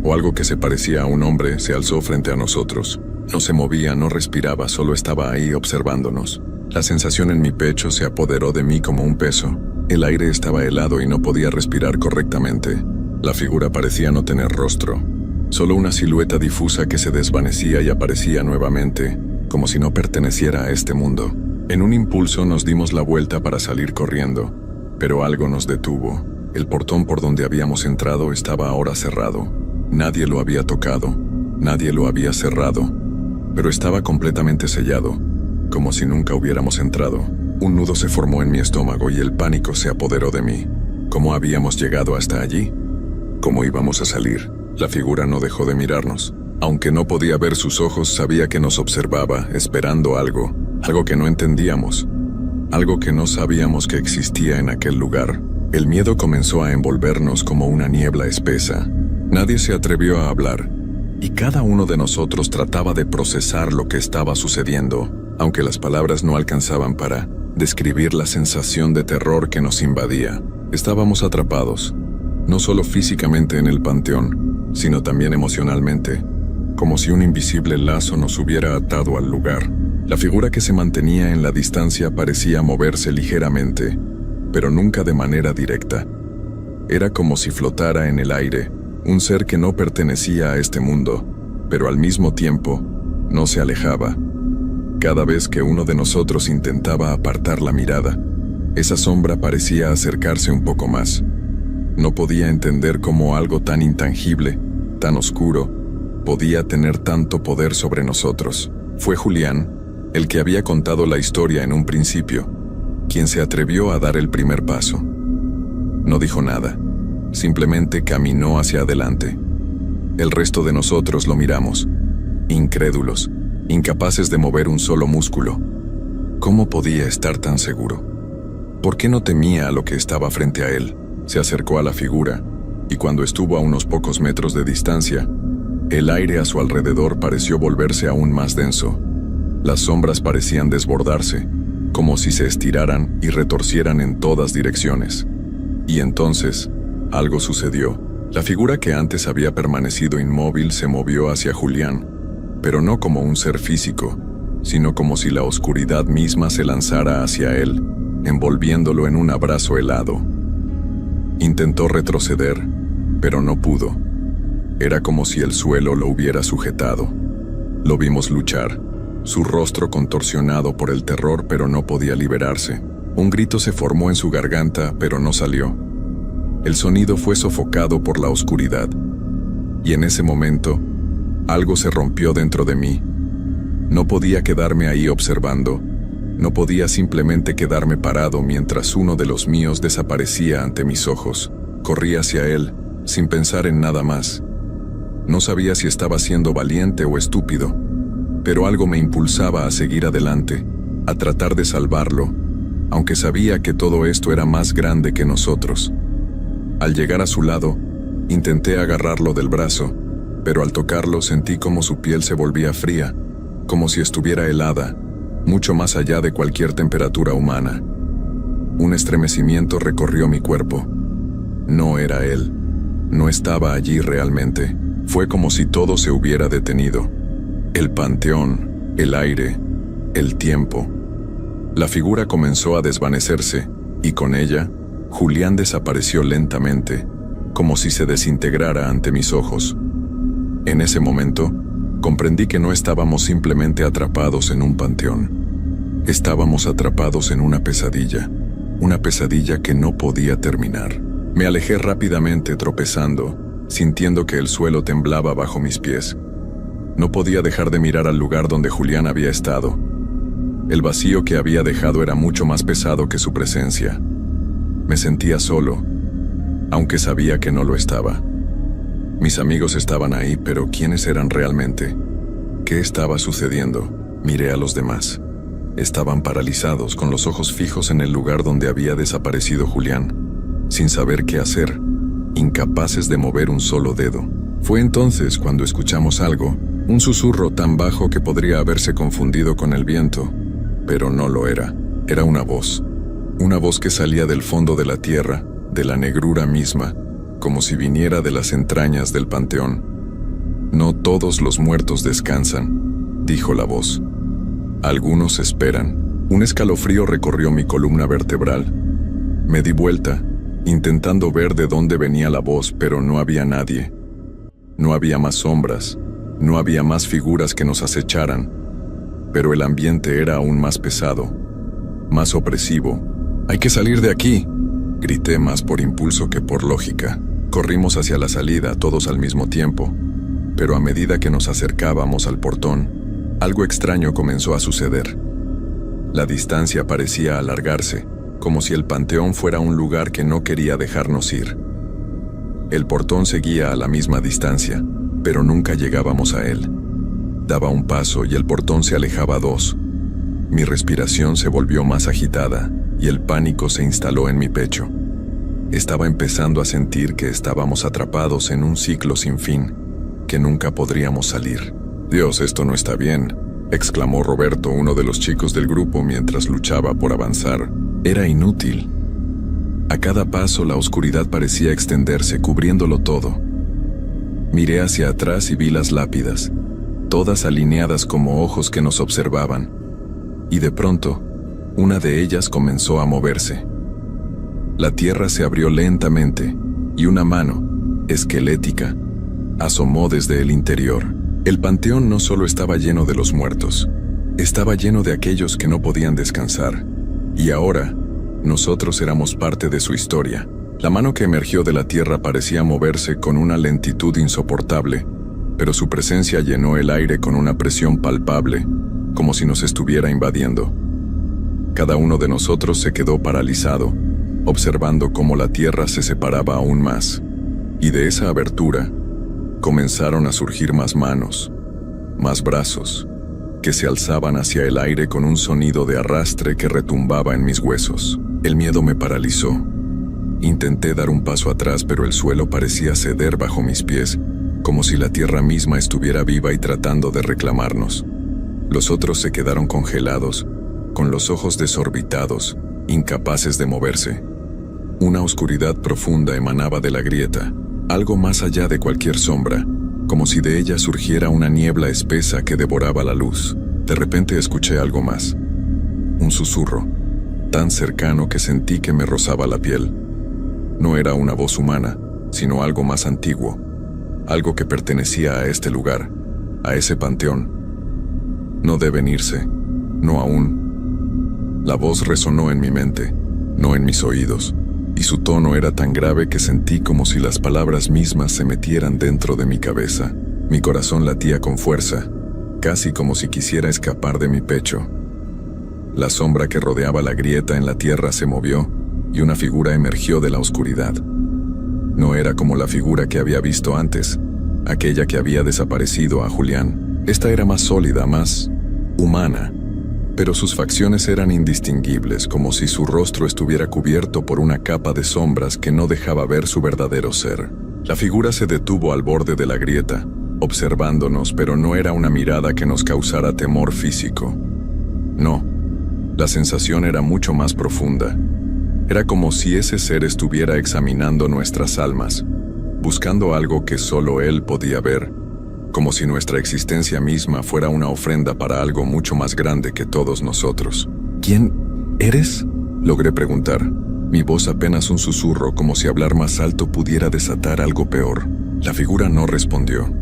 o algo que se parecía a un hombre, se alzó frente a nosotros. No se movía, no respiraba, solo estaba ahí observándonos. La sensación en mi pecho se apoderó de mí como un peso. El aire estaba helado y no podía respirar correctamente. La figura parecía no tener rostro, solo una silueta difusa que se desvanecía y aparecía nuevamente, como si no perteneciera a este mundo. En un impulso nos dimos la vuelta para salir corriendo, pero algo nos detuvo. El portón por donde habíamos entrado estaba ahora cerrado. Nadie lo había tocado, Nadie lo había cerrado, pero estaba completamente sellado, como si nunca hubiéramos entrado. Un nudo se formó en mi estómago y el pánico se apoderó de mí. ¿Cómo habíamos llegado hasta allí? ¿Cómo íbamos a salir? La figura no dejó de mirarnos. Aunque no podía ver sus ojos, sabía que nos observaba, esperando algo que no entendíamos, algo que no sabíamos que existía en aquel lugar. El miedo comenzó a envolvernos como una niebla espesa. Nadie se atrevió a hablar, y cada uno de nosotros trataba de procesar lo que estaba sucediendo, aunque las palabras no alcanzaban para describir la sensación de terror que nos invadía. Estábamos atrapados, no solo físicamente en el panteón, sino también emocionalmente, como si un invisible lazo nos hubiera atado al lugar. La figura que se mantenía en la distancia parecía moverse ligeramente, pero nunca de manera directa. Era como si flotara en el aire, un ser que no pertenecía a este mundo, pero al mismo tiempo no se alejaba. Cada vez que uno de nosotros intentaba apartar la mirada, esa sombra parecía acercarse un poco más. No podía entender cómo algo tan intangible, tan oscuro, podía tener tanto poder sobre nosotros. Fue Julián, el que había contado la historia en un principio, quien se atrevió a dar el primer paso. No dijo nada, simplemente caminó hacia adelante. El resto de nosotros lo miramos, incrédulos, incapaces de mover un solo músculo. ¿Cómo podía estar tan seguro? ¿Por qué no temía a lo que estaba frente a él? Se acercó a la figura, y cuando estuvo a unos pocos metros de distancia, el aire a su alrededor pareció volverse aún más denso. Las sombras parecían desbordarse, como si se estiraran y retorcieran en todas direcciones. Y entonces, algo sucedió. La figura que antes había permanecido inmóvil se movió hacia Julián, pero no como un ser físico, sino como si la oscuridad misma se lanzara hacia él, envolviéndolo en un abrazo helado. Intentó retroceder, pero no pudo. Era como si el suelo lo hubiera sujetado. Lo vimos luchar, su rostro contorsionado por el terror, pero no podía liberarse. Un grito se formó en su garganta, pero no salió. El sonido fue sofocado por la oscuridad. Y en ese momento, algo se rompió dentro de mí. No podía quedarme ahí observando. No podía simplemente quedarme parado mientras uno de los míos desaparecía ante mis ojos. Corrí hacia él, sin pensar en nada más. No sabía si estaba siendo valiente o estúpido, pero algo me impulsaba a seguir adelante, a tratar de salvarlo, aunque sabía que todo esto era más grande que nosotros. Al llegar a su lado, intenté agarrarlo del brazo, pero al tocarlo sentí como su piel se volvía fría, como si estuviera helada, mucho más allá de cualquier temperatura humana. Un estremecimiento recorrió mi cuerpo. No era él. No estaba allí realmente. Fue como si todo se hubiera detenido. El panteón, el aire, el tiempo. La figura comenzó a desvanecerse, y con ella, Julián desapareció lentamente, como si se desintegrara ante mis ojos. En ese momento, comprendí que no estábamos simplemente atrapados en un panteón. Estábamos atrapados en una pesadilla que no podía terminar. Me alejé rápidamente tropezando, sintiendo que el suelo temblaba bajo mis pies. No podía dejar de mirar al lugar donde Julián había estado. El vacío que había dejado era mucho más pesado que su presencia. Me sentía solo, aunque sabía que no lo estaba. Mis amigos estaban ahí, pero ¿quiénes eran realmente? ¿Qué estaba sucediendo? Miré a los demás. Estaban paralizados, con los ojos fijos en el lugar donde había desaparecido Julián, sin saber qué hacer, incapaces de mover un solo dedo. Fue entonces cuando escuchamos algo, un susurro tan bajo que podría haberse confundido con el viento, pero no lo era. Era una voz que salía del fondo de la tierra, de la negrura misma, como si viniera de las entrañas del panteón. «No todos los muertos descansan», dijo la voz. «Algunos esperan». Un escalofrío recorrió mi columna vertebral. Me di vuelta, intentando ver de dónde venía la voz, pero no había nadie. No había más sombras, no había más figuras que nos acecharan, pero el ambiente era aún más pesado, más opresivo. «¡Hay que salir de aquí!», grité más por impulso que por lógica. Corrimos hacia la salida, todos al mismo tiempo. Pero a medida que nos acercábamos al portón, algo extraño comenzó a suceder. La distancia parecía alargarse, como si el panteón fuera un lugar que no quería dejarnos ir. El portón seguía a la misma distancia, pero nunca llegábamos a él. Daba un paso y el portón se alejaba dos. Mi respiración se volvió más agitada y el pánico se instaló en mi pecho. Estaba empezando a sentir que estábamos atrapados en un ciclo sin fin, que nunca podríamos salir. «Dios, esto no está bien», exclamó Roberto, uno de los chicos del grupo, mientras luchaba por avanzar. Era inútil. A cada paso la oscuridad parecía extenderse, cubriéndolo todo. Miré hacia atrás y vi las lápidas, todas alineadas como ojos que nos observaban. Y de pronto, una de ellas comenzó a moverse. La tierra se abrió lentamente y una mano, esquelética, asomó desde el interior. El panteón no solo estaba lleno de los muertos, estaba lleno de aquellos que no podían descansar. Y ahora, nosotros éramos parte de su historia. La mano que emergió de la tierra parecía moverse con una lentitud insoportable, pero su presencia llenó el aire con una presión palpable, como si nos estuviera invadiendo. Cada uno de nosotros se quedó paralizado, observando cómo la tierra se separaba aún más. Y de esa abertura, comenzaron a surgir más manos, más brazos, que se alzaban hacia el aire con un sonido de arrastre que retumbaba en mis huesos. El miedo me paralizó. Intenté dar un paso atrás, pero el suelo parecía ceder bajo mis pies, como si la tierra misma estuviera viva y tratando de reclamarnos. Los otros se quedaron congelados, con los ojos desorbitados, incapaces de moverse. Una oscuridad profunda emanaba de la grieta, algo más allá de cualquier sombra, como si de ella surgiera una niebla espesa que devoraba la luz. De repente escuché algo más. Un susurro, tan cercano que sentí que me rozaba la piel. No era una voz humana, sino algo más antiguo, algo que pertenecía a este lugar, a ese panteón. No deben irse, no aún. La voz resonó en mi mente, no en mis oídos. Y su tono era tan grave que sentí como si las palabras mismas se metieran dentro de mi cabeza. Mi corazón latía con fuerza, casi como si quisiera escapar de mi pecho. La sombra que rodeaba la grieta en la tierra se movió y una figura emergió de la oscuridad. No era como la figura que había visto antes, aquella que había desaparecido a Julián. Esta era más sólida, más humana. Pero sus facciones eran indistinguibles, como si su rostro estuviera cubierto por una capa de sombras que no dejaba ver su verdadero ser. La figura se detuvo al borde de la grieta, observándonos, pero no era una mirada que nos causara temor físico. No, la sensación era mucho más profunda. Era como si ese ser estuviera examinando nuestras almas, buscando algo que solo él podía ver, como si nuestra existencia misma fuera una ofrenda para algo mucho más grande que todos nosotros. ¿Quién eres?, logré preguntar, mi voz apenas un susurro, como si hablar más alto pudiera desatar algo peor. La figura no respondió.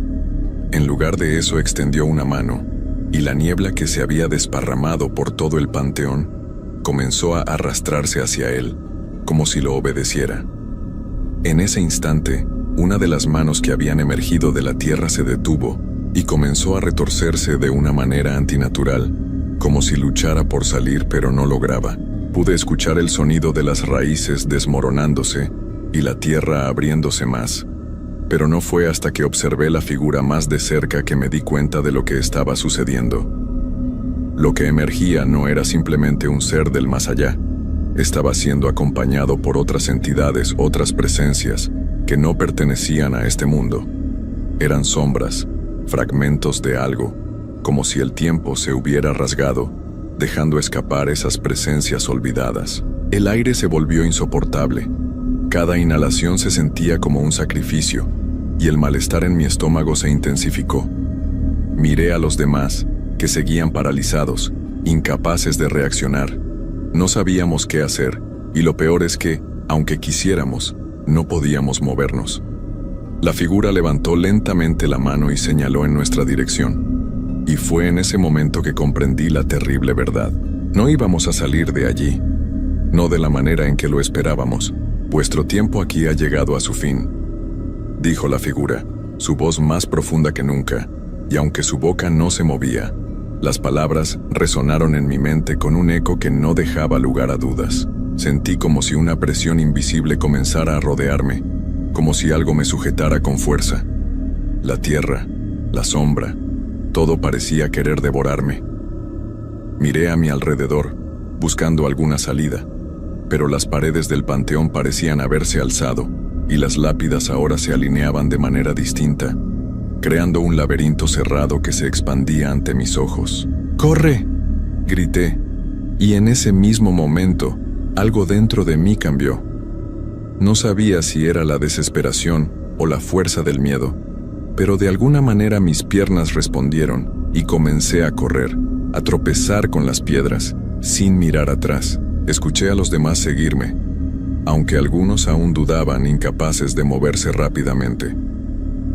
En lugar de eso extendió una mano, y la niebla que se había desparramado por todo el panteón comenzó a arrastrarse hacia él, como si lo obedeciera. En ese instante, una de las manos que habían emergido de la tierra se detuvo y comenzó a retorcerse de una manera antinatural, como si luchara por salir pero no lograba. Pude escuchar el sonido de las raíces desmoronándose y la tierra abriéndose más, pero no fue hasta que observé la figura más de cerca que me di cuenta de lo que estaba sucediendo. Lo que emergía no era simplemente un ser del más allá, estaba siendo acompañado por otras entidades, otras presencias, que no pertenecían a este mundo. Eran sombras, fragmentos de algo, como si el tiempo se hubiera rasgado, dejando escapar esas presencias olvidadas. El aire se volvió insoportable. Cada inhalación se sentía como un sacrificio, y el malestar en mi estómago se intensificó. Miré a los demás, que seguían paralizados, incapaces de reaccionar. No sabíamos qué hacer, y lo peor es que, aunque quisiéramos, no podíamos movernos. La figura levantó lentamente la mano y señaló en nuestra dirección. Y fue en ese momento que comprendí la terrible verdad. No íbamos a salir de allí. No de la manera en que lo esperábamos. Vuestro tiempo aquí ha llegado a su fin, dijo la figura. su voz más profunda que nunca, y aunque su boca no se movía, las palabras resonaron en mi mente con un eco que no dejaba lugar a dudas. Sentí como si una presión invisible comenzara a rodearme, como si algo me sujetara con fuerza. La tierra, la sombra, todo parecía querer devorarme. Miré a mi alrededor, buscando alguna salida, pero las paredes del panteón parecían haberse alzado, y las lápidas ahora se alineaban de manera distinta, creando un laberinto cerrado que se expandía ante mis ojos. ¡Corre!, grité, y en ese mismo momento, algo dentro de mí cambió. No sabía si era la desesperación o la fuerza del miedo, pero de alguna manera mis piernas respondieron y comencé a correr, a tropezar con las piedras, sin mirar atrás. Escuché a los demás seguirme, aunque algunos aún dudaban, incapaces de moverse rápidamente.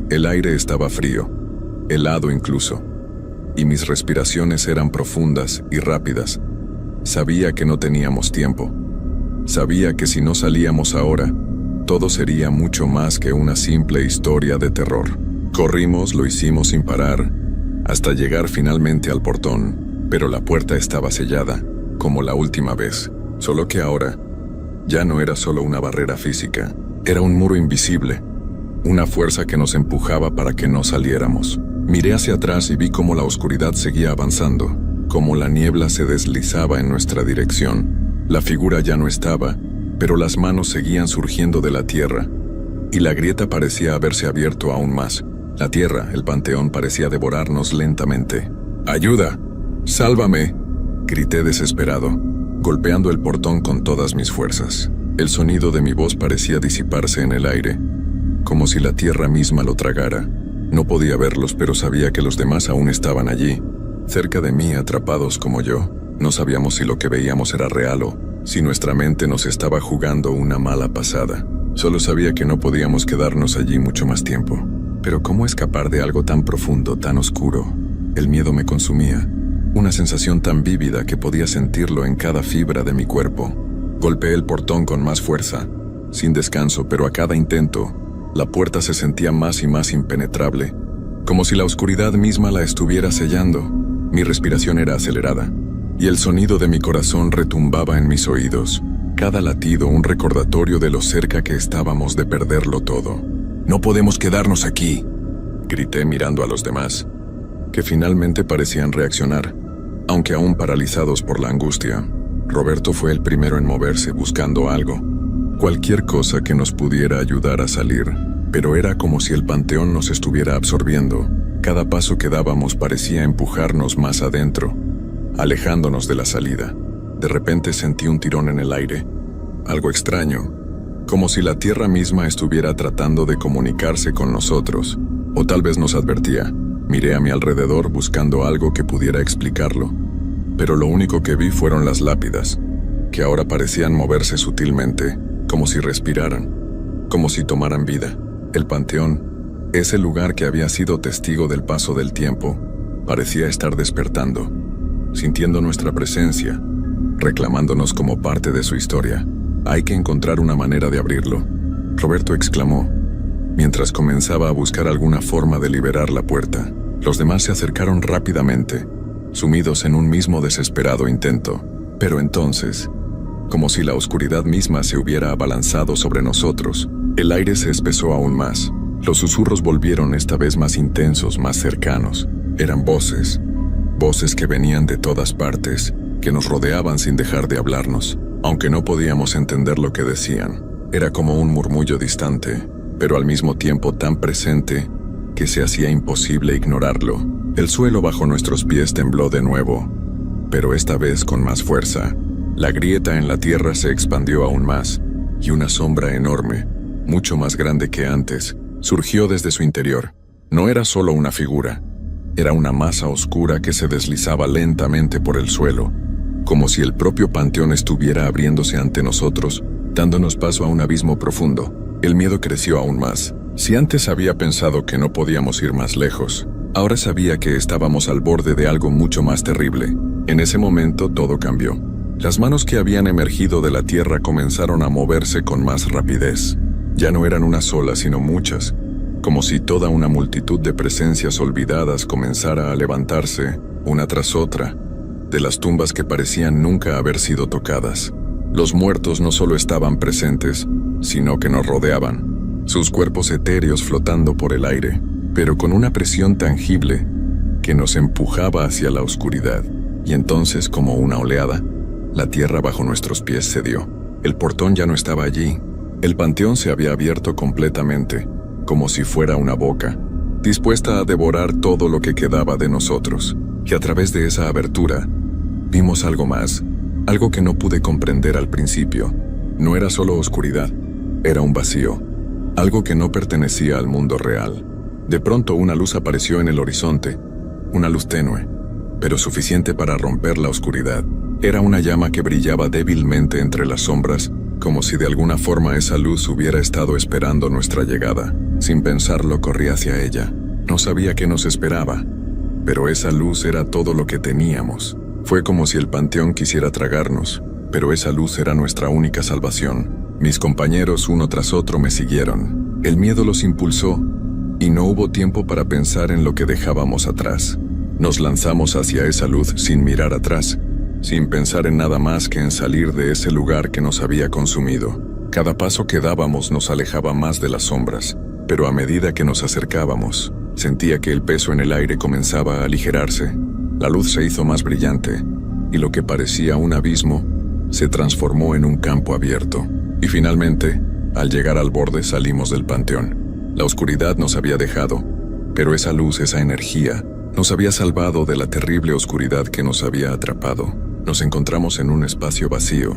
El aire estaba frío, helado incluso, y mis respiraciones eran profundas y rápidas. Sabía que no teníamos tiempo. Sabía que si no salíamos ahora, todo sería mucho más que una simple historia de terror. Corrimos, lo hicimos sin parar, hasta llegar finalmente al portón, pero la puerta estaba sellada, como la última vez, solo que ahora ya no era solo una barrera física, era un muro invisible, una fuerza que nos empujaba para que no saliéramos. Miré hacia atrás y vi cómo la oscuridad seguía avanzando, cómo la niebla se deslizaba en nuestra dirección. La figura ya no estaba, pero las manos seguían surgiendo de la tierra, y la grieta parecía haberse abierto aún más. La tierra, el panteón, parecía devorarnos lentamente. ¡Ayuda! ¡Sálvame!, grité desesperado, golpeando el portón con todas mis fuerzas. El sonido de mi voz parecía disiparse en el aire, como si la tierra misma lo tragara. No podía verlos, pero sabía que los demás aún estaban allí, cerca de mí, atrapados como yo. No sabíamos si lo que veíamos era real o si nuestra mente nos estaba jugando una mala pasada. Solo sabía que no podíamos quedarnos allí mucho más tiempo. Pero ¿cómo escapar de algo tan profundo, tan oscuro? El miedo me consumía, una sensación tan vívida que podía sentirlo en cada fibra de mi cuerpo. Golpeé el portón con más fuerza, sin descanso, pero a cada intento, la puerta se sentía más y más impenetrable, como si la oscuridad misma la estuviera sellando. Mi respiración era acelerada, y el sonido de mi corazón retumbaba en mis oídos, cada latido un recordatorio de lo cerca que estábamos de perderlo todo. «No podemos quedarnos aquí», grité mirando a los demás, que finalmente parecían reaccionar, aunque aún paralizados por la angustia. Roberto fue el primero en moverse buscando algo, cualquier cosa que nos pudiera ayudar a salir, pero era como si el panteón nos estuviera absorbiendo. Cada paso que dábamos parecía empujarnos más adentro, alejándonos de la salida. De repente sentí un tirón en el aire, algo extraño, como si la tierra misma estuviera tratando de comunicarse con nosotros, o tal vez nos advertía. Miré a mi alrededor buscando algo que pudiera explicarlo, pero lo único que vi fueron las lápidas, que ahora parecían moverse sutilmente, como si respiraran, como si tomaran vida. El panteón, ese lugar que había sido testigo del paso del tiempo, parecía estar despertando, sintiendo nuestra presencia, reclamándonos como parte de su historia. «Hay que encontrar una manera de abrirlo», Roberto exclamó, mientras comenzaba a buscar alguna forma de liberar la puerta. Los demás se acercaron rápidamente, sumidos en un mismo desesperado intento. Pero entonces, como si la oscuridad misma se hubiera abalanzado sobre nosotros, el aire se espesó aún más. Los susurros volvieron esta vez más intensos, más cercanos. Eran voces que venían de todas partes, que nos rodeaban sin dejar de hablarnos. Aunque no podíamos entender lo que decían, era como un murmullo distante, pero al mismo tiempo tan presente que se hacía imposible ignorarlo. El suelo bajo nuestros pies tembló de nuevo, pero esta vez con más fuerza. La grieta en la tierra se expandió aún más, y una sombra enorme, mucho más grande que antes, surgió desde su interior. No era solo una figura, era una masa oscura que se deslizaba lentamente por el suelo, como si el propio panteón estuviera abriéndose ante nosotros, dándonos paso a un abismo profundo. El miedo creció aún más. Si antes había pensado que no podíamos ir más lejos, ahora sabía que estábamos al borde de algo mucho más terrible. En ese momento todo cambió. Las manos que habían emergido de la tierra comenzaron a moverse con más rapidez. Ya no eran una sola, sino muchas, como si toda una multitud de presencias olvidadas comenzara a levantarse, una tras otra, de las tumbas que parecían nunca haber sido tocadas. Los muertos no solo estaban presentes, sino que nos rodeaban, sus cuerpos etéreos flotando por el aire, pero con una presión tangible que nos empujaba hacia la oscuridad. Y entonces, como una oleada, la tierra bajo nuestros pies cedió. El portón ya no estaba allí. El panteón se había abierto completamente, como si fuera una boca, dispuesta a devorar todo lo que quedaba de nosotros. Y a través de esa abertura, vimos algo más, algo que no pude comprender al principio. No era solo oscuridad, era un vacío, algo que no pertenecía al mundo real. De pronto una luz apareció en el horizonte, una luz tenue, pero suficiente para romper la oscuridad. Era una llama que brillaba débilmente entre las sombras, como si de alguna forma esa luz hubiera estado esperando nuestra llegada. Sin pensarlo, corrí hacia ella. No sabía qué nos esperaba, pero esa luz era todo lo que teníamos. Fue como si el panteón quisiera tragarnos, pero esa luz era nuestra única salvación. Mis compañeros uno tras otro me siguieron. El miedo los impulsó, y no hubo tiempo para pensar en lo que dejábamos atrás. Nos lanzamos hacia esa luz sin mirar atrás, sin pensar en nada más que en salir de ese lugar que nos había consumido. Cada paso que dábamos nos alejaba más de las sombras, pero a medida que nos acercábamos, sentía que el peso en el aire comenzaba a aligerarse. La luz se hizo más brillante, y lo que parecía un abismo se transformó en un campo abierto. Y finalmente, al llegar al borde, salimos del panteón. La oscuridad nos había dejado, pero esa luz, esa energía, nos había salvado de la terrible oscuridad que nos había atrapado. Nos encontramos en un espacio vacío,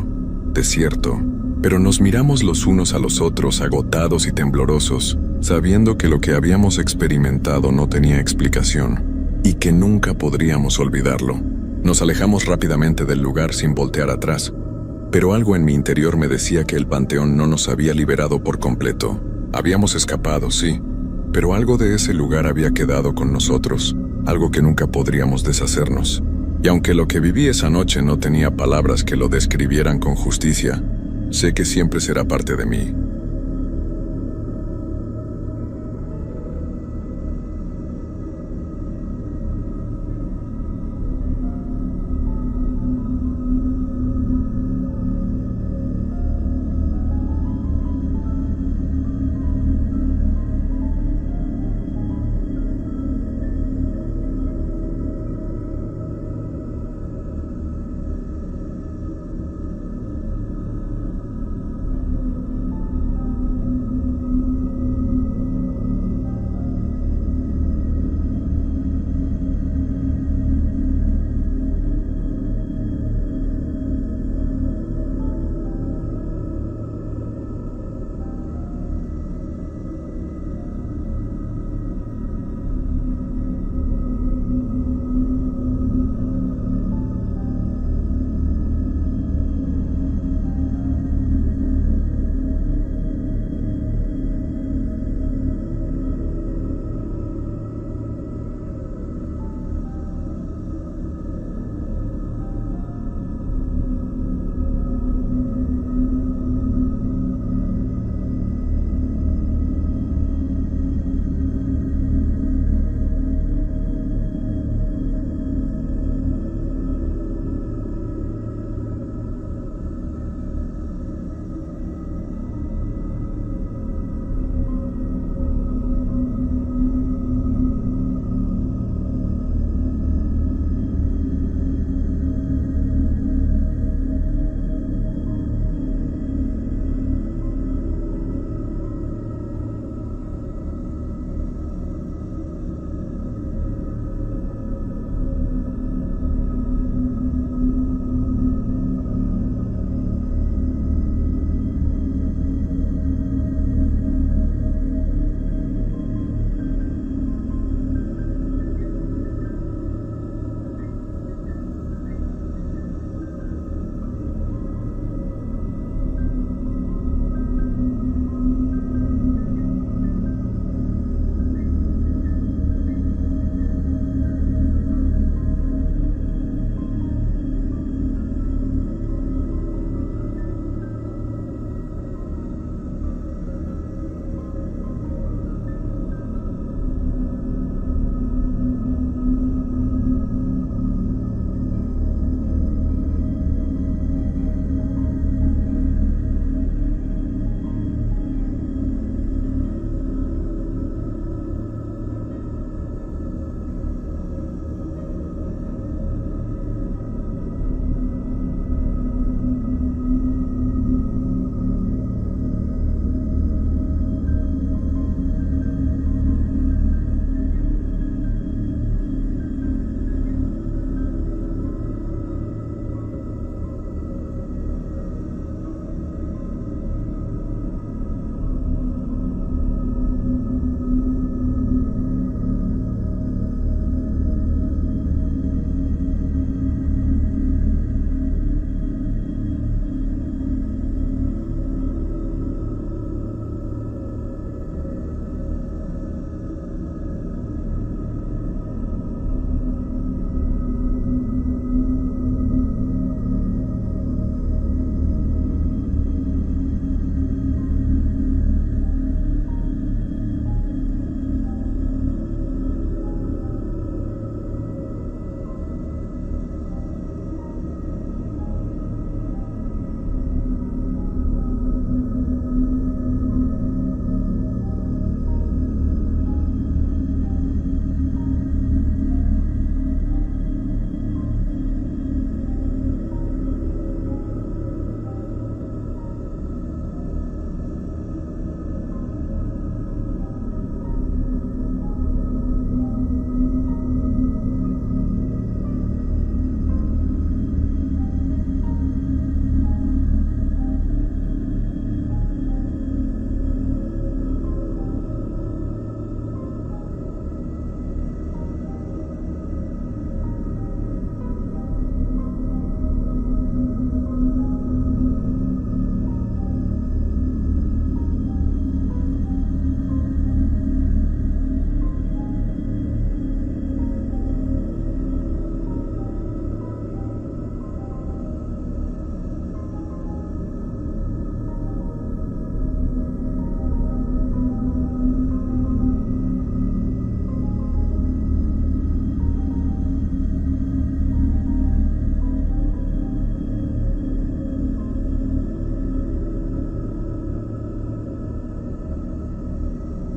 desierto, pero nos miramos los unos a los otros agotados y temblorosos, sabiendo que lo que habíamos experimentado no tenía explicación y que nunca podríamos olvidarlo. Nos alejamos rápidamente del lugar sin voltear atrás, pero algo en mi interior me decía que el panteón no nos había liberado por completo. Habíamos escapado, sí, pero algo de ese lugar había quedado con nosotros, algo que nunca podríamos deshacernos. Y aunque lo que viví esa noche no tenía palabras que lo describieran con justicia, sé que siempre será parte de mí.